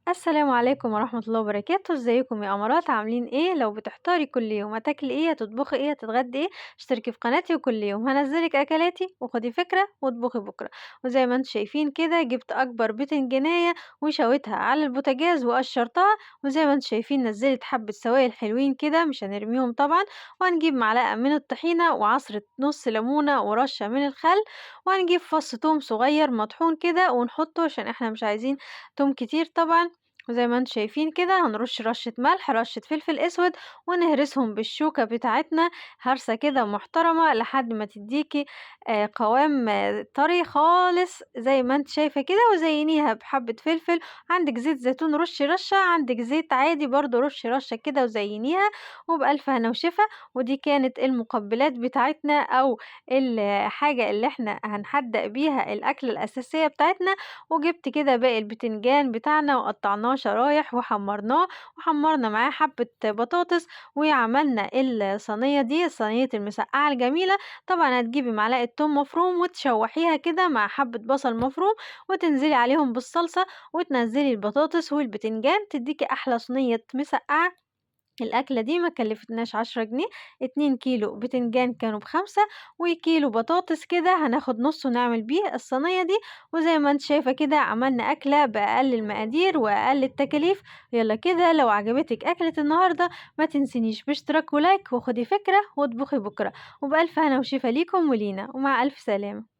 السلام عليكم ورحمة الله وبركاته، ازيكم يا أمارات عاملين ايه؟ لو بتحتاري كل يوم هتاكلي ايه، هتطبخي ايه، هتتغدي ايه، اشتركي في قناتي وكل يوم هنزلك أكلاتي وخدي فكرة واطبخي بكرة. وزي ما انتوا شايفين كده جبت أكبر بتنجانية وشويتها على البوتاجاز وقشرتها، وزي ما انتوا شايفين نزلت حبة سوائل حلوين كده مش هنرميهم طبعا. وهنجيب معلقة من الطحينة وعصرة نص ليمونة ورشة من الخل، وهنجيب فص توم صغير مطحون كده ونحطه عشان احنا مش عايزين توم كتير طبعا. وزي ما انتم شايفين كده هنرش رشة ملح رشة فلفل اسود ونهرسهم بالشوكة بتاعتنا هرسة كده محترمة لحد ما تديكي قوام طري خالص زي ما انت شايفة كده، وزينيها بحبة فلفل. عندك زيت زيتون رش رشة، عندك زيت عادي برضو رش رشة كده وزينيها، وبألف هنا وشفا. ودي كانت المقبلات بتاعتنا او الحاجة اللي احنا هنحدق بيها الأكلة الأساسية بتاعتنا. وجبت كده باقي البتنجان بتاعنا وقطعناه شرايح وحمرناه، وحمرنا معاه حبة بطاطس، وعملنا الصينية دي صينية المسقعة الجميلة. طبعا هتجيبي معلقة توم مفروم وتشوحيها كده مع حبة بصل مفروم، وتنزلي عليهم بالصلصة، وتنزلي البطاطس والبتنجان تديكي أحلى صينية مسقعة. الأكلة دي ما كلفتناش 10 جنيه، 2 كيلو بتنجان كانوا ب5، وكيلو بطاطس كده هناخد نصه نعمل بيه الصينية دي. وزي ما انت شايفة كده عملنا أكلة بأقل المقادير وأقل التكاليف. يلا كده لو عجبتك أكلة النهاردة ما تنسينيش باشتراك ولايك وخدي فكرة واطبخي بكرة. وبألف هنا وشفا ليكم ولينا، ومع ألف سلامة.